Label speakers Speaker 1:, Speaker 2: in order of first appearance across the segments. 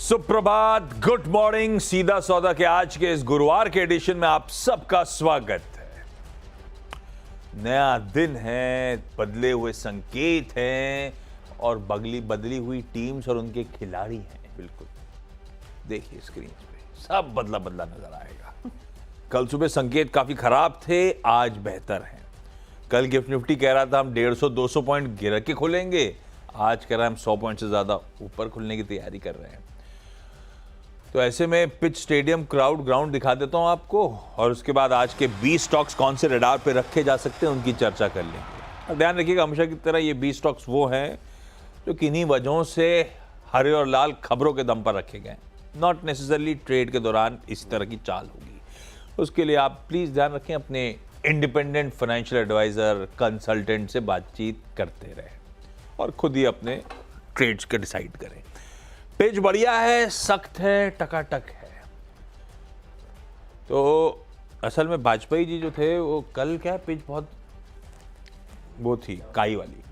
Speaker 1: सुप्रभात, good morning. सीधा सौदा के आज के इस गुरुवार के एडिशन में आप सबका स्वागत है। नया दिन है, बदले हुए संकेत हैं और बदली हुई टीम्स और उनके खिलाड़ी हैं। बिल्कुल देखिए स्क्रीन पे सब बदला नजर आएगा। कल सुबह संकेत काफी खराब थे, आज बेहतर हैं। कल गिफ्ट निफ्टी कह रहा था हम 150-200 पॉइंट गिर के खुलेंगे, आज कह रहा है हम 100 पॉइंट से ज्यादा ऊपर खुलने की तैयारी कर रहे हैं। तो ऐसे में पिच, स्टेडियम, ग्राउंड दिखा देता हूं आपको और उसके बाद आज के 20 स्टॉक्स कौन से रडार पे रखे जा सकते हैं उनकी चर्चा कर लेंगे। और ध्यान रखिएगा हमेशा की तरह ये 20 स्टॉक्स वो हैं जो किन्हीं वजहों से हरे और लाल खबरों के दम पर रखे गए, नॉट नेसेसरली ट्रेड के दौरान इस तरह की चाल होगी। उसके लिए आप प्लीज ध्यान रखें, अपने इंडिपेंडेंट फाइनेंशियल एडवाइजर, कंसल्टेंट से बातचीत करते रहें और खुद ही अपने ट्रेड्स का डिसाइड करें। पेज बढ़िया है, सख्त है, टकाटक है। तो असल में वाजपेयी जी जो थे वो कल क्या पेज बहुत वो थी काई वाली,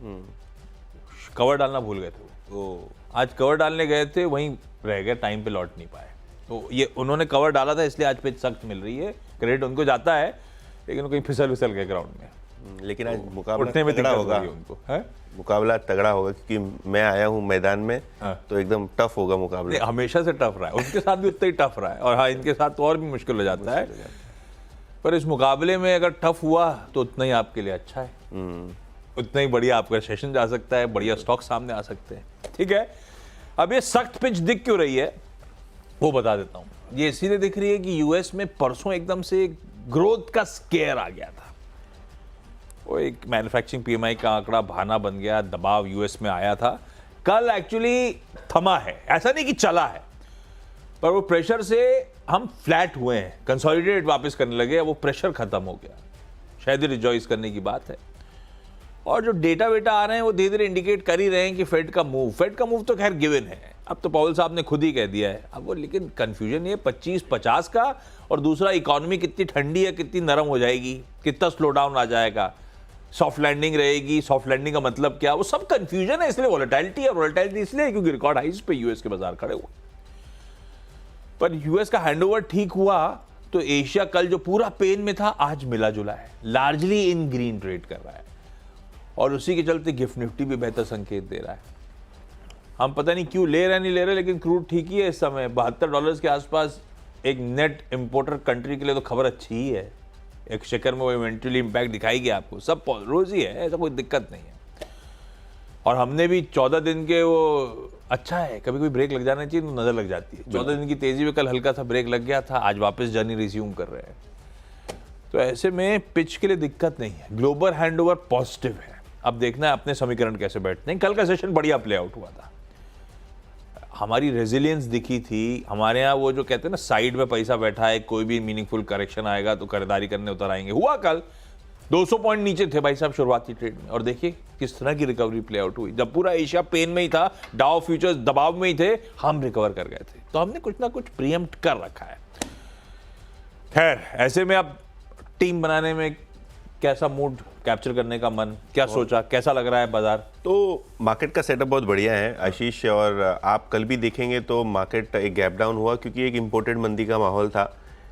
Speaker 1: कवर डालना भूल गए थे। तो आज कवर डालने गए थे, वहीं रह गए, टाइम पे लौट नहीं पाए। तो ये उन्होंने कवर डाला था इसलिए आज पेज सख्त मिल रही है, क्रेडिट उनको जाता है, लेकिन कहीं फिसल गए ग्राउंड में।
Speaker 2: लेकिन आज मुकाबला
Speaker 1: उठने में
Speaker 2: तगड़ा होगा
Speaker 1: उनको है?
Speaker 2: मुकाबला तगड़ा होगा क्योंकि मैं आया हूं मैदान में। तो एकदम टफ होगा मुकाबला।
Speaker 1: हमेशा से टफ रहा है, उनके साथ भी उतना ही टफ रहा है और हाँ इनके साथ तो और भी मुश्किल हो जाता है। पर इस मुकाबले में अगर टफ हुआ तो उतना ही आपके लिए अच्छा है, उतना ही बढ़िया आपका सेशन जा सकता है, बढ़िया स्टॉक सामने आ सकते हैं। ठीक है, अब ये सख्त पिच दिख क्यों रही है वो बता देता हूं। ये इसीलिए दिख रही है कि यूएस में परसों एकदम से ग्रोथ का स्केयर आ गया था। वो एक मैन्युफैक्चरिंग पीएमआई का आंकड़ा बहाना बन गया, दबाव यूएस में आया था। कल एक्चुअली थमा है, ऐसा नहीं कि चला है, पर वो प्रेशर से हम फ्लैट हुए हैं, कंसोलिडेट वापस करने लगे, वो प्रेशर खत्म हो गया। शायद रिजॉइस करने की बात है। और जो डेटा वेटा आ रहे हैं वो धीरे धीरे इंडिकेट कर ही रहे हैं कि फेड का मूव तो खैर गिवन है। अब तो पावेल साहब ने खुद ही कह दिया है। अब वो लेकिन कंफ्यूजन ये 25-50 का, और दूसरा इकोनॉमी कितनी ठंडी है, कितनी नरम हो जाएगी, कितना स्लो डाउन आ जाएगा, सॉफ्ट लैंडिंग रहेगी। सॉफ्ट लैंडिंग का मतलब क्या, वो सब कंफ्यूजन है। इसलिए वोलेटिलिटी इसलिए क्योंकि रिकॉर्ड हाइज पे यूएस के बाजार खड़े हुए। पर यूएस का हैंडओवर ठीक हुआ तो एशिया कल जो पूरा पेन में था आज मिला जुला है, लार्जली इन ग्रीन ट्रेड कर रहा है और उसी के चलते गिफ्ट निफ्टी भी बेहतर संकेत दे रहा है। हम पता नहीं क्यों ले रहे नहीं ले रहे, लेकिन क्रूड ठीक ही है इस समय $72 के आसपास। एक नेट इंपोर्टर कंट्री के लिए तो खबर अच्छी ही है। एक शेकर में वो इवेंचुअली इंपैक्ट दिखाएगी आपको, सब रोज ही है, ऐसा कोई दिक्कत नहीं है। और हमने भी 14 दिन के वो अच्छा है, कभी कोई ब्रेक लग जाना चाहिए तो नजर लग जाती है। 14 दिन की तेजी में कल हल्का सा ब्रेक लग गया था, आज वापस जर्नी रिज्यूम कर रहे हैं। तो ऐसे में पिच के लिए दिक्कत नहीं है, ग्लोबल हैंडओवर पॉजिटिव है। अब देखना है अपने समीकरण कैसे बैठते हैं। कल का सेशन बढ़िया प्ले आउट हुआ था, हमारी रेजिलियंस दिखी थी। हमारे यहाँ वो जो कहते हैं ना साइड में पैसा बैठा है, कोई भी मीनिंगफुल करेक्शन आएगा तो खरीदारी करने उतर आएंगे। हुआ कल 200 पॉइंट नीचे थे भाई साहब शुरुआती ट्रेड में, और देखिए किस तरह की रिकवरी प्ले आउट हुई। जब पूरा एशिया पेन में ही था, डाउ फ्यूचर्स दबाव में ही थे, हम रिकवर कर गए थे। तो हमने कुछ ना कुछ प्रीएम्प्ट कर रखा है। खैर ऐसे में अब टीम बनाने में कैसा मूड कैप्चर करने का मन, क्या सोचा, कैसा लग रहा है बाजार?
Speaker 2: तो मार्केट का सेटअप बहुत बढ़िया है आशीष, और आप कल भी देखेंगे तो मार्केट एक गैप डाउन हुआ क्योंकि एक इंपोर्टेड मंदी का माहौल था,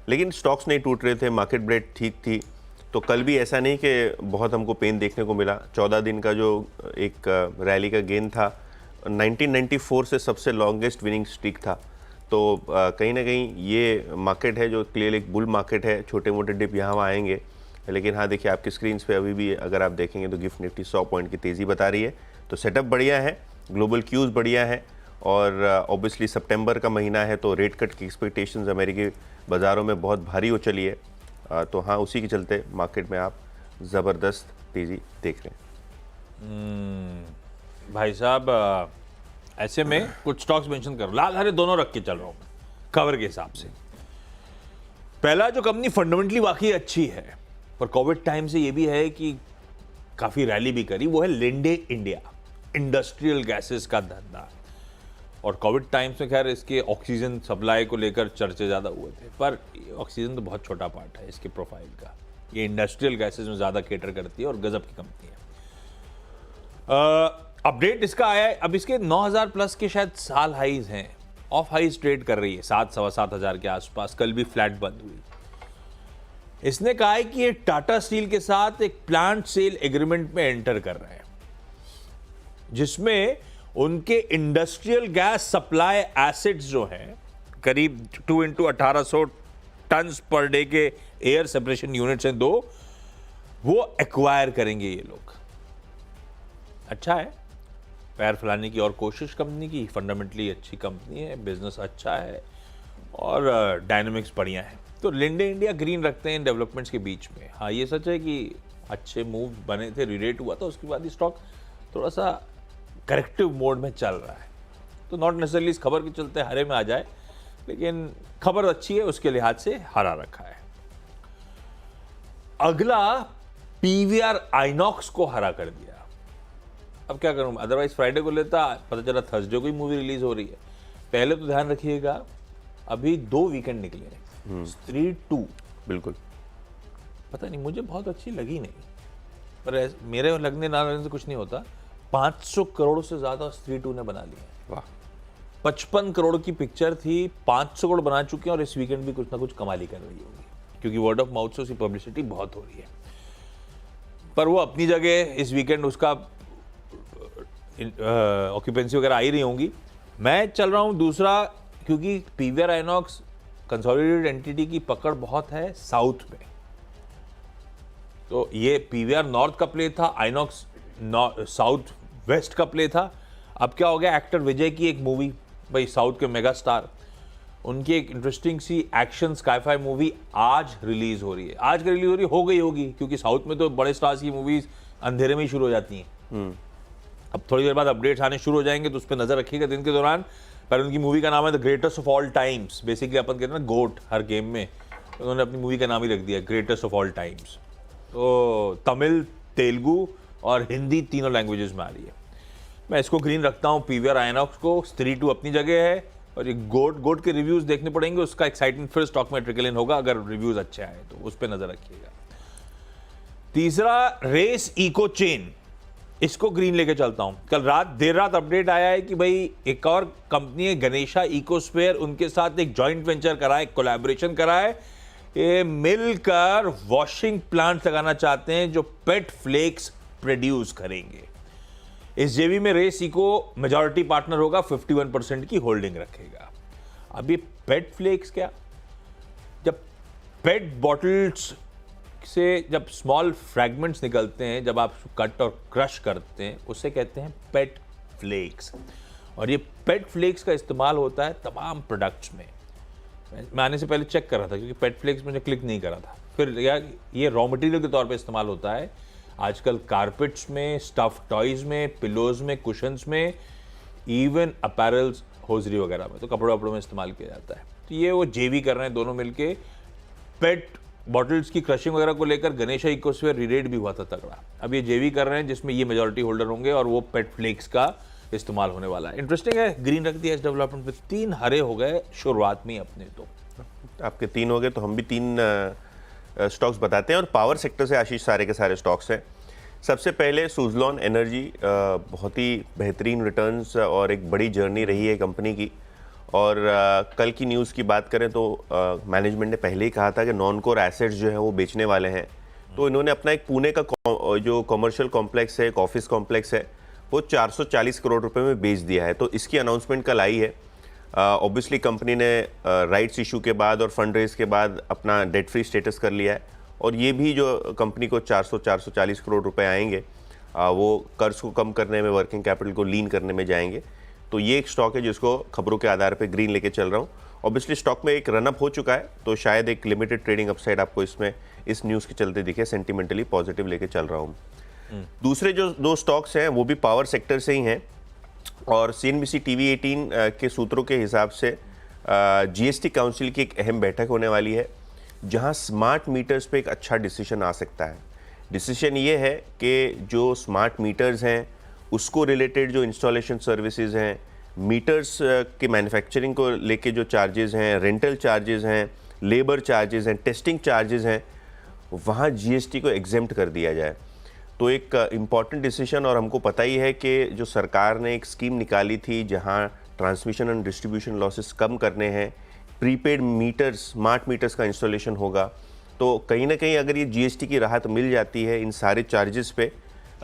Speaker 2: लेकिन स्टॉक्स नहीं टूट रहे थे, मार्केट ब्रेड ठीक थी। तो कल भी ऐसा नहीं कि बहुत हमको पेन देखने को मिला। 14 दिन का जो एक रैली का गेन था, 1994 से सबसे लॉन्गेस्ट विनिंग स्ट्रीक था। तो कहीं ना कहीं ये मार्केट है जो क्लियर एक बुल मार्केट है। छोटे मोटे डिप यहाँ वहाँ आएंगे, लेकिन हाँ देखिए आपकी स्क्रीन पे अभी भी अगर आप देखेंगे तो गिफ्ट निफ्टी 100 पॉइंट की तेज़ी बता रही है। तो सेटअप बढ़िया है, ग्लोबल क्यूज़ बढ़िया है, और ऑब्वियसली सितंबर का महीना है तो रेट कट की एक्सपेक्टेशंस अमेरिकी बाज़ारों में बहुत भारी हो चली है। तो हाँ उसी के चलते मार्केट में आप ज़बरदस्त तेज़ी देख रहे हैं।
Speaker 1: भाई साहब ऐसे में कुछ स्टॉक्स मेंशन करो, लाल हरे दोनों रख के चल रहा हूँ कवर के हिसाब से। पहला जो कंपनी फंडामेंटली वाकई अच्छी है पर कोविड टाइम से ये भी है कि काफी रैली भी करी, वो है लिंडे इंडिया, इंडस्ट्रियल गैसेस का धंधा। और कोविड टाइम्स में खैर इसके ऑक्सीजन सप्लाई को लेकर चर्चे ज़्यादा हुए थे, पर ऑक्सीजन तो बहुत छोटा पार्ट है इसके प्रोफाइल का। ये इंडस्ट्रियल गैसेस में ज़्यादा केटर करती है और गजब की कंपनी है। अपडेट इसका आया है, अब इसके 9000 प्लस के शायद साल हाईज हैं ऑफ हाइज ट्रेड कर रही है 7-7,500 के आसपास, कल भी फ्लैट बंद हुई। इसने कहा है कि ये टाटा स्टील के साथ एक प्लांट सेल एग्रीमेंट में एंटर कर रहे हैं, जिसमें उनके इंडस्ट्रियल गैस सप्लाई एसेट्स जो हैं, करीब 2 × 1800 टन पर डे के एयर सेपरेशन यूनिट्स हैं 2, वो एक्वायर करेंगे ये लोग। अच्छा है, पैर फैलाने की और कोशिश कंपनी की, फंडामेंटली अच्छी कंपनी है, बिजनेस अच्छा है और डायनामिक्स बढ़िया है। तो लिंडे इंडिया ग्रीन रखते हैं डेवलपमेंट्स के बीच में। हाँ, ये सच है कि अच्छे मूव बने थे, रीरेट हुआ था, उसके बाद ही स्टॉक थोड़ा सा करेक्टिव मोड में चल रहा है। तो नॉट नेसेसरली इस खबर के चलते हरे में आ जाए, लेकिन खबर अच्छी है, उसके लिहाज से हरा रखा है। अगला पीवीआर आइनॉक्स को हरा कर दिया। अब क्या करूं, अदरवाइज फ्राइडे को लेता, पता चला थर्सडे को ही मूवी रिलीज हो रही है। पहले तो ध्यान रखिएगा, अभी 2 वीकेंड निकले हैं। स्त्री 2
Speaker 2: बिल्कुल,
Speaker 1: पता नहीं, मुझे बहुत अच्छी लगी नहीं, पर मेरे लगने ना लगने से कुछ नहीं होता। 500 करोड़ से ज्यादा स्त्री 2 ने बना लिया है।
Speaker 2: वाह।
Speaker 1: 55 करोड़ की पिक्चर थी, 500 करोड़ बना चुके हैं, और इस वीकेंड भी कुछ ना कुछ कमाली कर रही होगी, क्योंकि वर्ड ऑफ माउथ से उसकी पब्लिसिटी बहुत हो रही है। पर वो अपनी जगह इस वीकेंड उसका ऑक्यूपेंसी वगैरह आ ही रही होंगी। मैं चल रहा हूं दूसरा, क्योंकि पीवीआर आइनॉक्स कंसोलिडेटेड एंटिटी की पकड़ बहुत है साउथ में। तो ये पीवीआर नॉर्थ का प्ले था, आइनॉक्स साउथ वेस्ट का प्ले था। अब क्या हो गया, एक्टर विजय की एक मूवी, भाई साउथ के मेगा स्टार, उनकी एक इंटरेस्टिंग सी एक्शन स्काईफाई मूवी आज रिलीज हो रही है। आज रिलीज हो रही हो गई होगी, क्योंकि साउथ में तो बड़े स्टार्स की मूवीज अंधेरे में ही शुरू हो जाती हैं। अब थोड़ी देर बाद अपडेट्स आने शुरू हो जाएंगे, तो उस पर नजर रखिएगा दिन के दौरान। पर उनकी मूवी का नाम है the greatest of all times. Basically अपन कहते हैं ना गोट हर गेम में, तो उन्होंने अपनी मूवी का नाम ही रख दिया ग्रेटेस्ट ऑफ ऑल टाइम्स। तो तमिल, तेलुगु और हिंदी तीनों लैंग्वेजेस में आ रही है। मैं इसको ग्रीन रखता हूँ, पीवीआर आइनॉक्स को। स्त्री 2 अपनी जगह है, और ये गोट के रिव्यूज देखने पड़ेंगे, उसका एक्साइटमेंट फिर स्टॉक में ट्रिकल इन होगा अगर रिव्यूज अच्छे आए तो, उस पर नजर रखिएगा। तीसरा रेस इको चेन, इसको ग्रीन लेके चलता हूं। कल देर रात अपडेट आया है कि भाई एक और कंपनी है गणेशा इकोस्फेयर, उनके साथ एक जॉइंट वेंचर करा है, कोलैबोरेशन करा है। ये मिलकर वॉशिंग प्लांट लगाना चाहते हैं जो पेट फ्लेक्स प्रोड्यूस करेंगे। इस जेवी में रेस इको मेजॉरिटी पार्टनर होगा, 51% की होल्डिंग रखेगा। अब ये पेट फ्लेक्स क्या, जब पेट बॉटल्स से जब स्मॉल फ्रैगमेंट्स निकलते हैं, जब आप कट और क्रश करते हैं, उसे कहते हैं पेट फ्लेक्स। और ये पेट फ्लेक्स का इस्तेमाल होता है तमाम प्रोडक्ट्स में। मैं आने से पहले चेक कर रहा था, क्योंकि पेट फ्लेक्स मुझे क्लिक नहीं करा था। फिर ये रॉ मटेरियल के तौर पे इस्तेमाल होता है आजकल कारपेट्स में, स्टफ टॉयज में, पिलोज में, कुशन्स में, इवन अपैरल्स, होजरी वगैरह में, तो कपड़ों वपड़ों में इस्तेमाल किया जाता है। तो ये वो जेवी कर रहे हैं दोनों मिलके। पेट बॉटल्स की क्रशिंग वगैरह को लेकर गणेशा इकोस्फीयर रीरेट भी हुआ था तगड़ा। अब ये जेवी कर रहे हैं जिसमें ये मेजॉरिटी होल्डर होंगे, और वो पेट फ्लेक्स का इस्तेमाल होने वाला है। इंटरेस्टिंग है, ग्रीन रख दिया इस डेवलपमेंट पे। 3 हरे हो गए शुरुआत में अपने। तो
Speaker 2: आपके 3 हो गए, तो हम भी 3 स्टॉक्स बताते हैं, और पावर सेक्टर से आशीष सारे के सारे स्टॉक्स हैं। सबसे पहले सुजलॉन एनर्जी, बहुत ही बेहतरीन रिटर्न्स और एक बड़ी जर्नी रही है कंपनी की। और कल की न्यूज़ की बात करें तो मैनेजमेंट ने पहले ही कहा था कि नॉन कोर एसेट्स जो हैं वो बेचने वाले हैं। तो इन्होंने अपना एक पुणे का जो कमर्शियल कॉम्प्लेक्स है, एक ऑफिस कॉम्प्लेक्स है, वो 440 करोड़ रुपए में बेच दिया है। तो इसकी अनाउंसमेंट कल आई है। ऑब्वियसली कंपनी ने राइट्स इशू के बाद और फंड रेज के बाद अपना डेट फ्री स्टेटस कर लिया है, और ये भी जो कंपनी को 440 करोड़ रुपए आएंगे, वो कर्ज को कम करने में, वर्किंग कैपिटल को लीन करने में जाएंगे। तो ये एक स्टॉक है जिसको खबरों के आधार पे ग्रीन लेके चल रहा हूँ। ऑब्वियसली स्टॉक में एक रनअप हो चुका है, तो शायद एक लिमिटेड ट्रेडिंग अपसाइड आपको इसमें इस न्यूज़ के चलते दिखे। सेंटिमेंटली पॉजिटिव लेके चल रहा हूँ। दूसरे जो 2 स्टॉक्स हैं वो भी पावर सेक्टर से ही हैं, और CNBC TV 18 के सूत्रों के हिसाब से GST काउंसिल की एक अहम बैठक होने वाली है, जहां स्मार्ट मीटर्स पे एक अच्छा डिसीजन आ सकता है। डिसीजन ये है कि जो स्मार्ट मीटर्स हैं उसको रिलेटेड जो इंस्टॉलेशन सर्विसेज हैं, मीटर्स के मैन्युफैक्चरिंग को लेके जो चार्जेस हैं, रेंटल चार्जेस हैं, लेबर चार्जेस हैं, टेस्टिंग चार्जेस हैं, वहाँ GST को एग्जेम्प्ट कर दिया जाए। तो एक इम्पॉर्टेंट डिसीजन, और हमको पता ही है कि जो सरकार ने एक स्कीम निकाली थी जहाँ ट्रांसमिशन एंड डिस्ट्रीब्यूशन लॉसेस कम करने हैं, प्रीपेड मीटर्स, स्मार्ट मीटर्स का इंस्टॉलेशन होगा, तो कहीं ना कहीं अगर ये जीएसटी की राहत मिल जाती है इन सारे चार्जेस पे,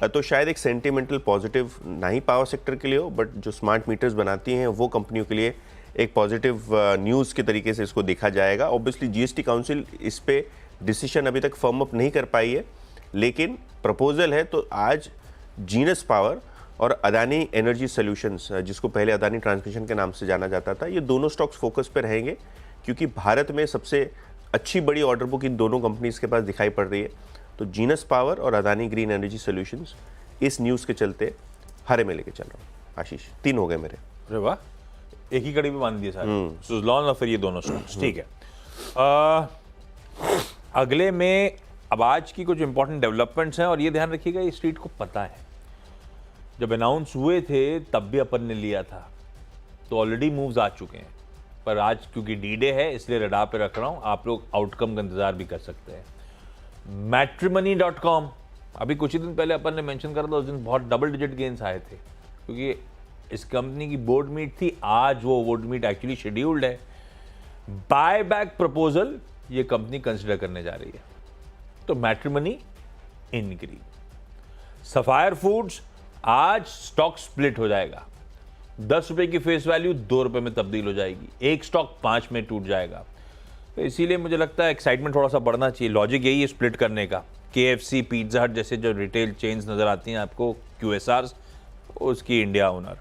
Speaker 2: तो शायद एक सेंटिमेंटल पॉजिटिव ना ही पावर सेक्टर के लिए हो, बट जो स्मार्ट मीटर्स बनाती हैं वो कंपनियों के लिए एक पॉजिटिव न्यूज़ के तरीके से इसको देखा जाएगा। ऑब्वियसली जीएसटी काउंसिल इस पे डिसीजन अभी तक फर्म अप नहीं कर पाई है, लेकिन प्रपोजल है। तो आज जीनस पावर और अदानी एनर्जी सॉल्यूशंस, जिसको पहले अदानी ट्रांसमिशन के नाम से जाना जाता था, ये दोनों स्टॉक्स फोकस पे रहेंगे, क्योंकि भारत में सबसे अच्छी बड़ी ऑर्डर बुक इन दोनों कंपनीज के पास दिखाई पड़ रही है। तो जीनस पावर और अदानी ग्रीन एनर्जी सॉल्यूशंस इस न्यूज़ के चलते हरे में लेके चल रहा हूँ। आशीष, 3 हो गए मेरे।
Speaker 1: अरे वाह, एक ही कड़ी पे बांध दिए सारे, सुज़लॉन और फिर ये दोनों स्टॉक्स। ठीक है, अगले में अब आज की कुछ इंपॉर्टेंट डेवलपमेंट्स हैं, और ये ध्यान रखिएगा, ये स्ट्रीट को पता है, जब अनाउंस हुए थे तब भी अपन ने लिया था, तो ऑलरेडी मूव्स आ चुके हैं। पर आज क्योंकि डी डे है इसलिए रडार पे रख रहा हूँ, आप लोग आउटकम का इंतजार भी कर सकते हैं। matrimony.com, अभी कुछ ही दिन पहले अपन ने मेंशन करा था, उस दिन बहुत डबल डिजिट गेन्स आए थे, क्योंकि इस कंपनी की बोर्ड मीट थी। आज वो बोर्ड मीट एक्चुअली शेड्यूल्ड है। बाय बैक प्रपोजल ये कंपनी कंसिडर करने जा रही है, तो मैट्रिमनी इन ग्रीन। सफायर फूड्स, आज स्टॉक स्प्लिट हो जाएगा, 10 रुपए की फेस वैल्यू 2 रुपए में तब्दील हो जाएगी, एक स्टॉक 5 में टूट जाएगा। तो इसीलिए मुझे लगता है एक्साइटमेंट थोड़ा सा बढ़ना चाहिए। लॉजिक यही है स्प्लिट करने का। KFC, पिज्जा हट जैसे जो रिटेल चेन्स नजर आती हैं आपको, QSRs, उसकी इंडिया ओनर।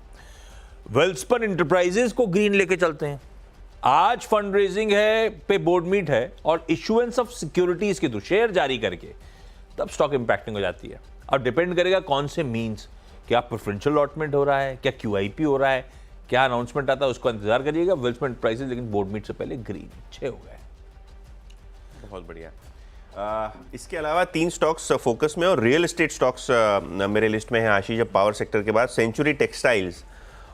Speaker 1: वेल्सपन इंटरप्राइजेज को ग्रीन लेके चलते हैं। आज फंड रेजिंग है पे बोर्ड मीट है, और इशुएंस ऑफ सिक्योरिटीज के थ्रू शेयर जारी करके तब स्टॉक इंपैक्टिंग हो जाती है। अब डिपेंड करेगा कौन से मीन्स, क्या प्रेफरेंशियल अलॉटमेंट हो रहा है, क्या QIP हो रहा है, क्या अनाउंसमेंट आता है, उसको इंतजार करिएगा। वेल्सपन इंटरप्राइजेज लेकिन बोर्ड मीट से पहले ग्रीन 6 हो गए।
Speaker 2: बहुत बढ़िया। इसके अलावा 3 स्टॉक्स फोकस में और रियल एस्टेट स्टॉक्स मेरे लिस्ट में है आशीष। जब पावर सेक्टर के बाद सेंचुरी टेक्सटाइल्स,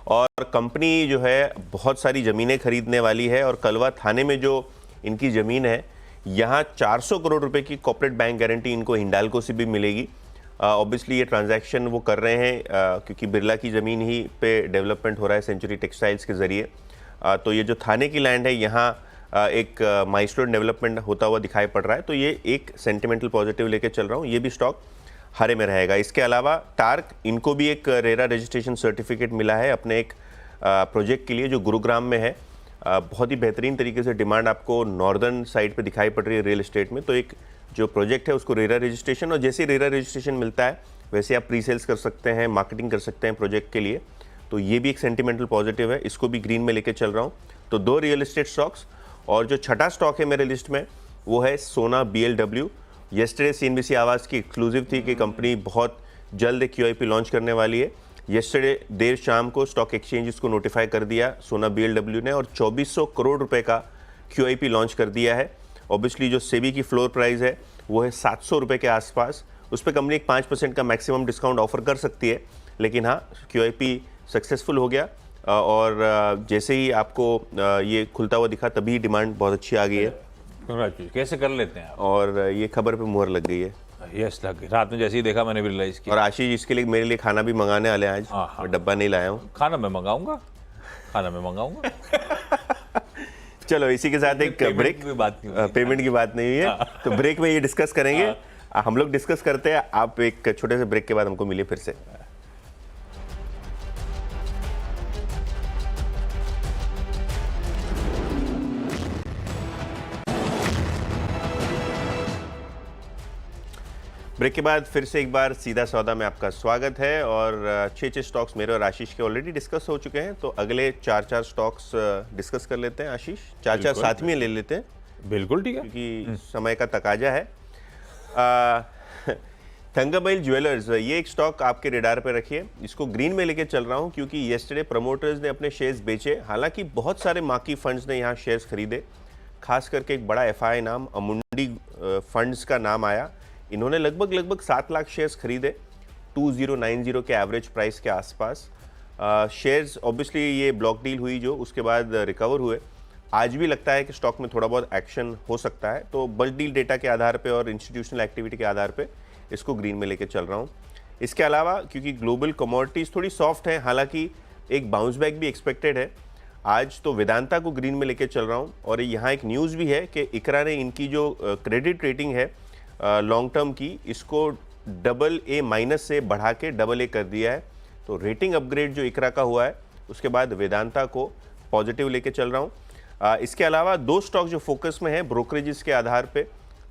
Speaker 2: और कंपनी जो है बहुत सारी ज़मीनें खरीदने वाली है, और कलवा थाने में जो इनकी ज़मीन है, यहाँ 400 करोड़ रुपए की कॉर्पोरेट बैंक गारंटी इनको हिंडाल्को से भी मिलेगी। ऑब्वियसली ये ट्रांजैक्शन वो कर रहे हैं क्योंकि बिरला की ज़मीन ही पे डेवलपमेंट हो रहा है सेंचुरी टेक्सटाइल्स के ज़रिए। तो ये जो थाने की लैंड है, यहाँ एक माइलस्टोन डेवलपमेंट होता हुआ दिखाई पड़ रहा है, तो ये एक सेंटिमेंटल पॉजिटिव लेके चल रहा हूँ। ये भी स्टॉक हरे में रहेगा। इसके अलावा टार्क, इनको भी एक रेरा रजिस्ट्रेशन सर्टिफिकेट मिला है अपने एक प्रोजेक्ट के लिए जो गुरुग्राम में है। बहुत ही बेहतरीन तरीके से डिमांड आपको नॉर्दर्न साइड पे दिखाई पड़ रही है रियल एस्टेट में। तो एक जो प्रोजेक्ट है उसको रेरा रजिस्ट्रेशन, और जैसे रेरा रजिस्ट्रेशन मिलता है वैसे आप प्री सेल्स कर सकते हैं, मार्केटिंग कर सकते हैं प्रोजेक्ट के लिए। तो ये भी एक सेंटिमेंटल पॉजिटिव है, इसको भी ग्रीन में लेके चल रहा हूँ। तो 2 रियल एस्टेट स्टॉक्स, और जो छठा स्टॉक है मेरे लिस्ट में वो है सोना BLW। येस्टरडे CNBC आवाज़ की एक्सक्लूसिव थी कि कंपनी बहुत जल्द एक QIP लॉन्च करने वाली है। येस्टरडे देर शाम को स्टॉक एक्सचेंज इसको नोटिफाई कर दिया सोना BLW ने, और 2400 करोड़ रुपए का QIP लॉन्च कर दिया है। ऑब्वियसली जो सेबी की फ्लोर प्राइस है वो है 700 रुपये के आसपास। उस पर कंपनी एक 5% का मैक्सिमम डिस्काउंट ऑफर कर सकती है, लेकिन हाँ QIP सक्सेसफुल हो गया, और जैसे ही आपको ये खुलता हुआ दिखा तभी डिमांड बहुत अच्छी आ गई है।
Speaker 1: कैसे कर लेते हैं आप?
Speaker 2: और ये खबर पे मुहर लग गई है।
Speaker 1: यस, लग गई। रात में जैसे ही देखा मैंने भी रियलाइज किया।
Speaker 2: और आशीष इसके लिए मेरे लिए खाना भी मंगाने वाले हैं आज। मैं डब्बा नहीं लाया हूँ।
Speaker 1: खाना मैं मंगाऊंगा, खाना मैं मंगाऊंगा।
Speaker 2: चलो इसी के साथ एक ब्रेक, पेमेंट की बात नहीं हुई है, तो ब्रेक में ये डिस्कस करेंगे। हम लोग डिस्कस करते हैं, आप एक छोटे से ब्रेक के बाद हमको मिलिए फिर से। ब्रेक के बाद फिर से एक बार सीधा सौदा में आपका स्वागत है, और 6 स्टॉक्स मेरे और आशीष के ऑलरेडी डिस्कस हो चुके हैं, तो अगले 4 स्टॉक्स डिस्कस कर लेते हैं। आशीष, 4 साथ में ले लेते हैं।
Speaker 1: बिल्कुल ठीक है,
Speaker 2: क्योंकि समय का तकाजा है। थंगामइल ज्वेलर्स, ये एक स्टॉक आपके रेडार पे रखिए। इसको ग्रीन में लेके चल रहा हूँ क्योंकि येस्टरडे प्रमोटर्स ने अपने शेयर्स बेचे। हालांकि बहुत सारे मार्की फंड्स ने यहाँ शेयर्स खरीदे, खास करके एक बड़ा FI नाम अमुंडी फंड्स का नाम आया। इन्होंने लगभग 7 लाख शेयर्स खरीदे 2090 के एवरेज प्राइस के आसपास। शेयर्स ऑब्वियसली ये ब्लॉक डील हुई जो, उसके बाद रिकवर हुए। आज भी लगता है कि स्टॉक में थोड़ा बहुत एक्शन हो सकता है, तो बल्क डील डेटा के आधार पे और इंस्टीट्यूशनल एक्टिविटी के आधार पे इसको ग्रीन में लेके चल रहा हूँ। इसके अलावा क्योंकि ग्लोबल कमोडिटीज़ थोड़ी सॉफ्ट है, हालांकि एक बाउंस बैक भी एक्सपेक्टेड है। आज तो वेदांता को ग्रीन में लेके चल रहा हूँ, और यहाँ एक न्यूज़ भी है कि इकरा ने इनकी जो क्रेडिट रेटिंग है लॉन्ग टर्म की, इसको AA- से बढ़ा के AA कर दिया है। तो रेटिंग अपग्रेड जो इकरा का हुआ है, उसके बाद वेदांता को पॉजिटिव लेके चल रहा हूँ। इसके अलावा 2 स्टॉक जो फोकस में है ब्रोकरेजेस के आधार पे,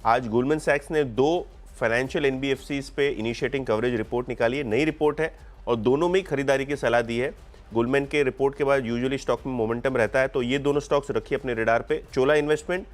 Speaker 2: आज गोल्डमैन सैक्स ने 2 फाइनेंशियल एनबीएफसीज पे इनिशिएटिंग कवरेज रिपोर्ट निकाली है। नई रिपोर्ट है और दोनों में ही खरीदारी की सलाह दी है। गोल्डमैन के रिपोर्ट के बाद यूजुअली स्टॉक में मोमेंटम रहता है, तो ये दोनों स्टॉक्स रखिए अपने रेडार पे। चोला इन्वेस्टमेंट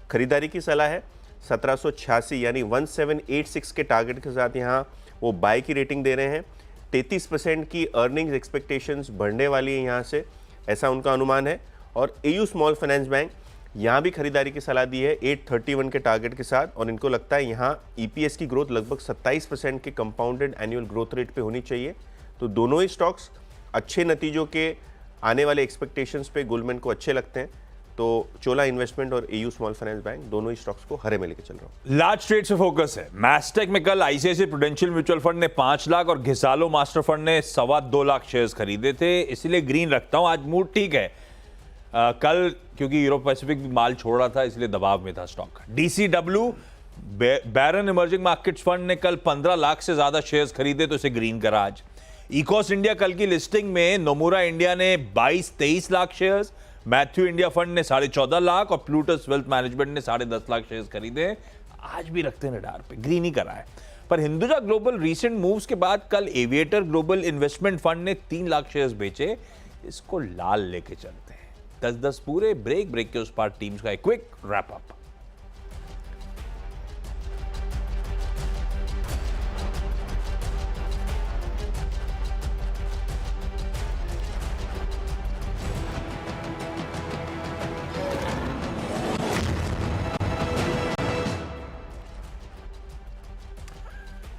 Speaker 2: खरीदारी की सलाह है 1786 यानी 1786 के टारगेट के साथ यहाँ वो बाय की रेटिंग दे रहे हैं। 33% की अर्निंग्स एक्सपेक्टेशंस बढ़ने वाली है यहाँ से, ऐसा उनका अनुमान है। और एयू स्मॉल फाइनेंस बैंक यहाँ भी खरीदारी की सलाह दी है 831 के टारगेट के साथ, और इनको लगता है यहाँ ईपीएस की ग्रोथ लगभग 27% के कंपाउंडेड एनुअल ग्रोथ रेट पे होनी चाहिए। तो दोनों ही स्टॉक्स अच्छे नतीजों के आने वाले एक्सपेक्टेशंस पे गोल्डमैन को अच्छे लगते हैं। तो चोला इन्वेस्टमेंट और एयू स्मॉल फाइनेंस बैंक दोनों ही स्टॉक्स को हरे में लेके चल रहा हूँ।
Speaker 1: लार्ज ट्रेड से फोकस है। मैस्टेक में कल आईसीआईसीआई प्रूडेंशियल म्यूचुअल फंड ने 5 लाख और घिसालो मास्टर फंड ने 2.25 लाख शेयर्स खरीदे थे, इसलिए ग्रीन रखता हूं। आज मूड ठीक है। कल क्योंकि यूरोप पैसिफिक भी माल छोड़ रहा था, इसलिए दबाव में था स्टॉक। डीसीडब्ल्यू बैरन इमर्जिंग मार्केट्स फंड ने कल 15 लाख से ज्यादा शेयर्स खरीदे, तो इसे ग्रीन करा आज। इकोस इंडिया कल की लिस्टिंग में नोमुरा इंडिया ने 22-23 lakh shares, Matthew India fund ने 14.5 लाख और प्लूटस वेल्थ मैनेजमेंट ने 10.5 लाख शेयर्स खरीदे। आज भी रखते हैं रडार पे, ग्रीन ही करा है। पर हिंदुजा ग्लोबल रीसेंट मूव्स के बाद कल एविएटर ग्लोबल इन्वेस्टमेंट फंड ने 3 लाख शेयर्स बेचे, इसको लाल लेके चलते हैं। 10-10 पूरे। ब्रेक के उस पार टीम्स का एक क्विक रैप अप।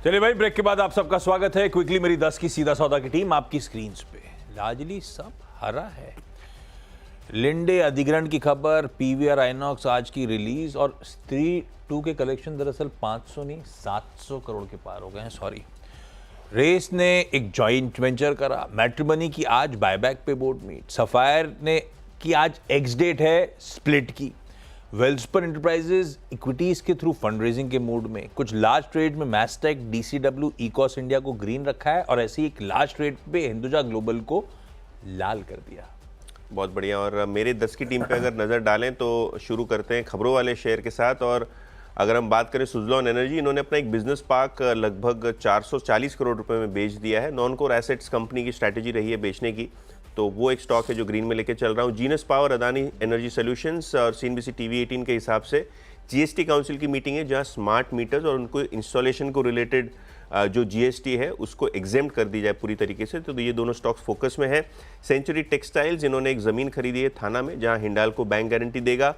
Speaker 1: चलिए भाई, ब्रेक के बाद आप सबका स्वागत है। क्विकली मेरी 10 की सीधा सौदा की टीम आपकी स्क्रीन पे। लाजली सब हरा है। लिंडे अधिग्रहण की खबर, पीवीआर आइनॉक्स आज की रिलीज, और स्त्री 2 के कलेक्शन दरअसल 500 नहीं 700 करोड़ के पार हो गए हैं। सॉरी। रेस ने एक जॉइंट वेंचर करा। मैट्रिमनी की आज बायबैक पे बोर्ड मीट। सफायर ने की आज एक्स डेट है स्प्लिट की। वेल्सपन एंटरप्राइजेज इक्विटीज के थ्रू फंड रेजिंग के मूड में। कुछ लार्ज ट्रेड में मैस्टेक, डीसीडब्ल्यू, इकोस इंडिया को ग्रीन रखा है, और ऐसी एक लार्ज ट्रेड पे हिंदुजा ग्लोबल को लाल कर दिया।
Speaker 2: बहुत बढ़िया। और मेरे 10 की टीम पे अगर नज़र डालें तो शुरू करते हैं खबरों वाले शेयर के साथ। और अगर हम बात करें सुज़लॉन एनर्जी, इन्होंने अपना एक बिजनेस पार्क लगभग 440 करोड़ रुपए में बेच दिया है। नॉन कोर एसेट्स कंपनी की स्ट्रैटेजी रही है बेचने की, तो वो एक स्टॉक है जो ग्रीन में लेके चल रहा हूँ। Genus power, Adani energy solutions और सीएनबीसी टीवी 18 के हिसाब से जीएसटी काउंसिल की मीटिंग है, जहां स्मार्ट मीटर्स और उनको इंस्टॉलेशन को रिलेटेड जो जीएसटी है उसको एग्जेम्प्ट कर दी जाए पूरी तरीके से। तो ये दोनों स्टॉक्स फोकस में है। सेंचुरी टेक्सटाइल्स, इन्होंने एक ज़मीन खरीदी है थाना में, जहाँ हिंडाल को बैंक गारंटी देगा।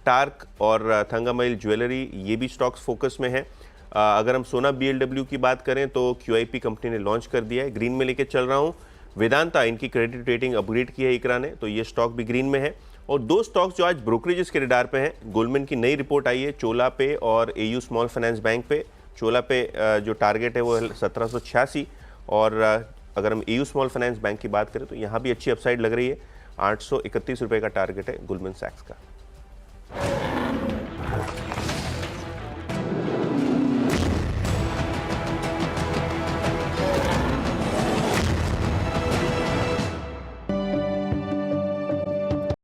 Speaker 2: टार्क और थंगामाइल ज्वेलरी, ये भी स्टॉक्स फोकस में है। अगर हम सोना बीएलडब्ल्यू की बात करें तो क्यूआईपी कंपनी ने लॉन्च कर दिया है, ग्रीन में लेके चल रहा हूँ। वेदांता, इनकी क्रेडिट रेटिंग अपग्रेड की है इकरा ने, तो ये स्टॉक भी ग्रीन में है। और 2 स्टॉक्स जो आज ब्रोकरेजेस के रिडार पे हैं, गोल्डमैन की नई रिपोर्ट आई है चोला पे और एयू स्मॉल फाइनेंस बैंक पे। चोला पे जो टारगेट है वो 1786, और अगर हम एयू स्मॉल फाइनेंस बैंक की बात करें तो यहाँ भी अच्छी अपसाइड लग रही है। 831 रुपये का टारगेट है गोल्डमैन सैक्स का।